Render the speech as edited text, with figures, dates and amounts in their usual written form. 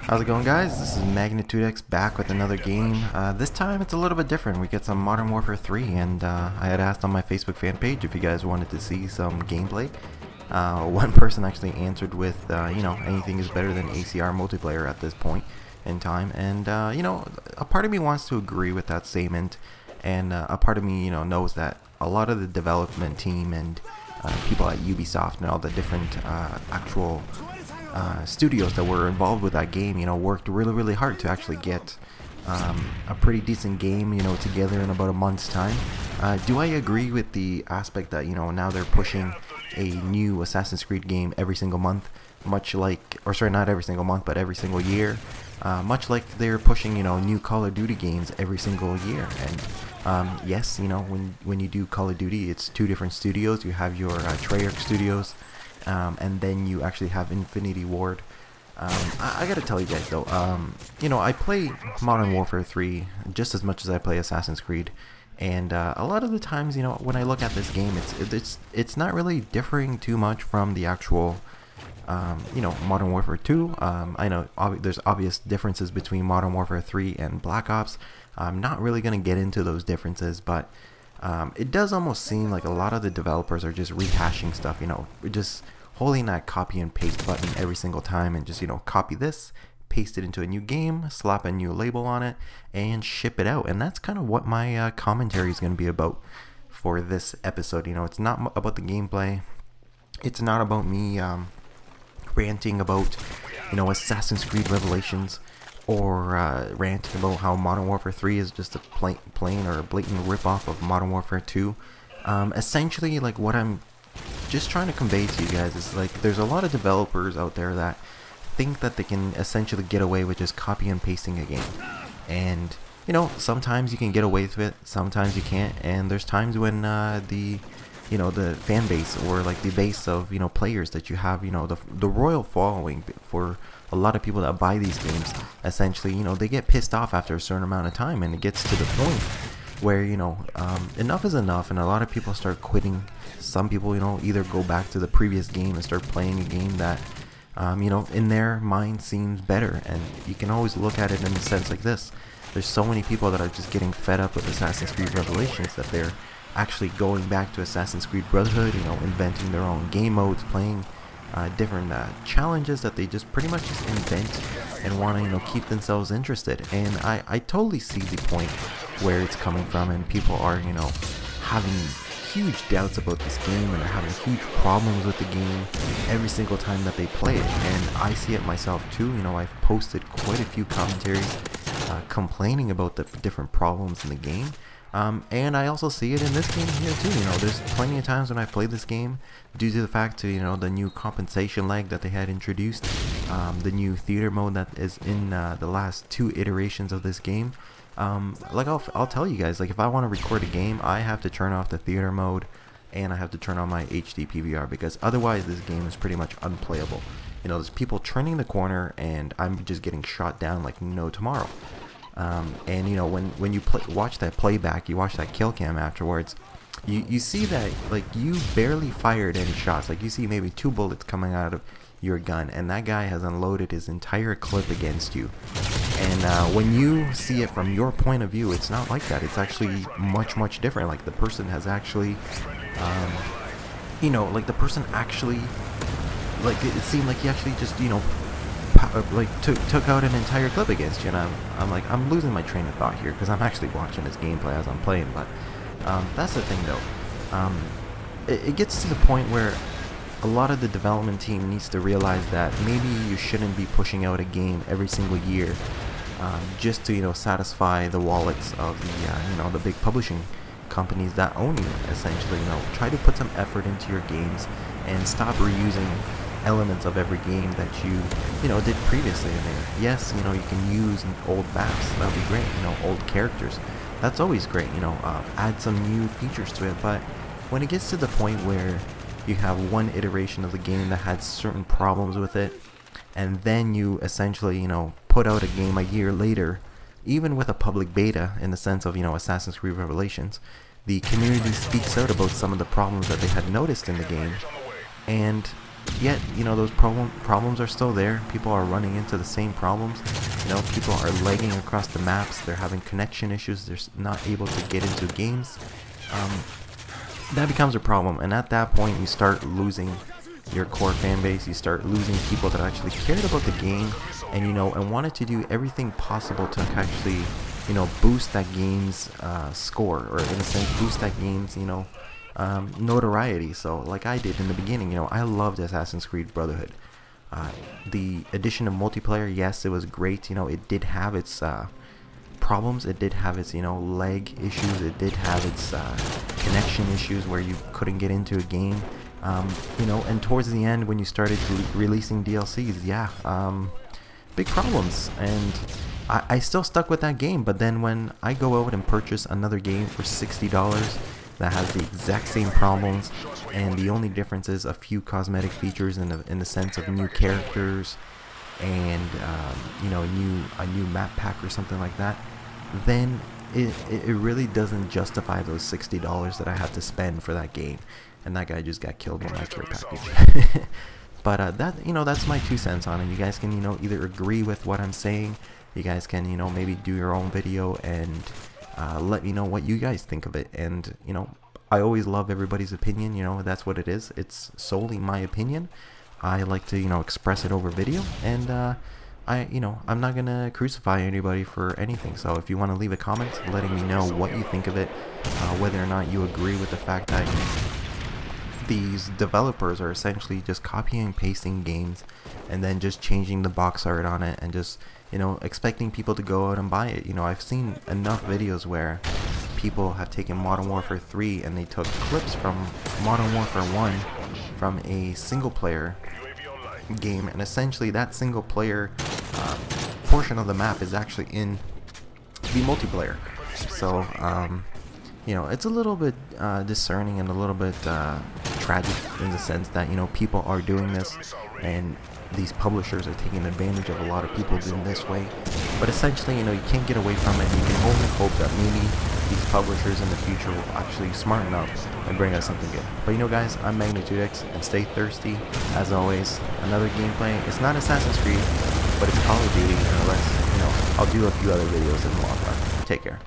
How's it going, guys? This is MagnitudeX back with another game. This time it's a little bit different. We get some Modern Warfare 3, and I had asked on my Facebook fan page if you guys wanted to see some gameplay. One person actually answered with, anything is better than ACR multiplayer at this point in time, and a part of me wants to agree with that statement, and a part of me, knows that a lot of the development team and people at Ubisoft and all the different actual studios that were involved with that game, worked really hard to actually get a pretty decent game, together in about a month's time. Do I agree with the aspect that, now they're pushing a new Assassin's Creed game every single month, much like, or sorry, not every single month, but every single year, much like they're pushing, new Call of Duty games every single year. And yes, when you do Call of Duty, it's two different studios. You have your Treyarch Studios, and then you actually have Infinity Ward. I gotta tell you guys though, I play Modern Warfare 3 just as much as I play Assassin's Creed, and a lot of the times, when I look at this game, it's not really differing too much from the actual, Modern Warfare 2. I know there's obvious differences between Modern Warfare 3 and Black Ops. I'm not really gonna get into those differences, but it does almost seem like a lot of the developers are just rehashing stuff, just holding that copy and paste button every single time and just, copy this, paste it into a new game, slap a new label on it, and ship it out. And that's kind of what my commentary is going to be about for this episode. It's not about the gameplay. It's not about me ranting about, Assassin's Creed Revelations, or ranting about how Modern Warfare 3 is just a plain or a blatant ripoff of Modern Warfare 2. Essentially, like, what I'm just trying to convey to you guys is, like, there's a lot of developers out there that think that they can essentially get away with just copy and pasting a game. And, sometimes you can get away with it, sometimes you can't, and there's times when the fan base, or like the base of, players that you have, the royal following for a lot of people that buy these games, essentially, they get pissed off after a certain amount of time, and it gets to the point where, enough is enough, and a lot of people start quitting. Some people, either go back to the previous game and start playing a game that, in their mind seems better. And you can always look at it in a sense like this. There's so many people that are just getting fed up with Assassin's Creed Revelations that they're actually going back to Assassin's Creed Brotherhood, inventing their own game modes, playing different challenges that they just pretty much just invent and want to, keep themselves interested. And I totally see the point where it's coming from, and people are, having huge doubts about this game, and are having huge problems with the game every single time that they play it. And I see it myself too. I've posted quite a few commentaries complaining about the different problems in the game. And I also see it in this game here too. There's plenty of times when I played this game, due to the fact to, the new compensation lag that they had introduced, the new theater mode that is in the last 2 iterations of this game. Like I'll tell you guys, like, if I want to record a game, I have to turn off the theater mode, and I have to turn on my HD PVR, because otherwise this game is pretty much unplayable. There's people turning the corner, and I'm just getting shot down like no tomorrow. And when you watch that playback, you watch that kill cam afterwards, you see that, like, you barely fired any shots. Like, you see maybe 2 bullets coming out of your gun, and that guy has unloaded his entire clip against you. And when you see it from your point of view, it's not like that. It's actually much different. Like, the person has actually, like, the person actually, like, it seemed like he actually just, like, took out an entire clip against you. And I'm losing my train of thought here, because I'm actually watching this gameplay as I'm playing. But that's the thing, though. It gets to the point where a lot of the development team needs to realize that maybe you shouldn't be pushing out a game every single year, just to, satisfy the wallets of the, the big publishing companies that own you, essentially. Try to put some effort into your games, and stop reusing elements of every game that you, did previously. I mean, yes, you can use old maps, that would be great, old characters, that's always great, add some new features to it. But when it gets to the point where you have one iteration of the game that had certain problems with it, and then you essentially, put out a game a year later, even with a public beta, in the sense of, Assassin's Creed Revelations, the community speaks out about some of the problems that they had noticed in the game, and yet, you know, those problems are still there. People are running into the same problems. You know, people are lagging across the maps. They're having connection issues. They're not able to get into games. That becomes a problem, and at that point you start losing your core fan base. You start losing people that actually cared about the game, and you know, and wanted to do everything possible to actually, you know, boost that game's score, or in a sense boost that game's, you know, notoriety. So like I did in the beginning, you know, I loved Assassin's Creed Brotherhood. The addition of multiplayer, yes, it was great. You know, it did have its problems. It did have its, you know, lag issues. It did have its connection issues where you couldn't get into a game. You know, and towards the end when you started releasing DLCs, yeah, big problems. And I still stuck with that game, but then when I go out and purchase another game for $60 that has the exact same problems, and the only difference is a few cosmetic features in the sense of new characters and you know, a new map pack or something like that, then it really doesn't justify those $60 that I had to spend for that game. And that guy just got killed with my care package. But that, you know, that's my 2 cents on it. You guys can, you know, either agree with what I'm saying. You guys can, you know, maybe do your own video and let me know what you guys think of it. And, you know, I always love everybody's opinion. You know, that's what it is. It's solely my opinion. I like to, you know, express it over video, and you know, I'm not gonna crucify anybody for anything. So if you want to leave a comment letting me know what you think of it, whether or not you agree with the fact that these developers are essentially just copying and pasting games and then just changing the box art on it and just, you know, expecting people to go out and buy it. You know, I've seen enough videos where people have taken Modern Warfare 3 and they took clips from Modern Warfare 1 from a single player game, and essentially that single player portion of the map is actually in the multiplayer. So you know, it's a little bit discerning and a little bit tragic in the sense that, you know, people are doing this and these publishers are taking advantage of a lot of people doing this way. But essentially, you know, you can't get away from it. You can only hope that maybe these publishers in the future will actually smarten up and bring us something good. But you know, guys, I'm MagnitudeX, and stay thirsty. As always, another gameplay. It's not Assassin's Creed, but it's Call of Duty, unless, you know, I'll do a few other videos in the long run. Take care.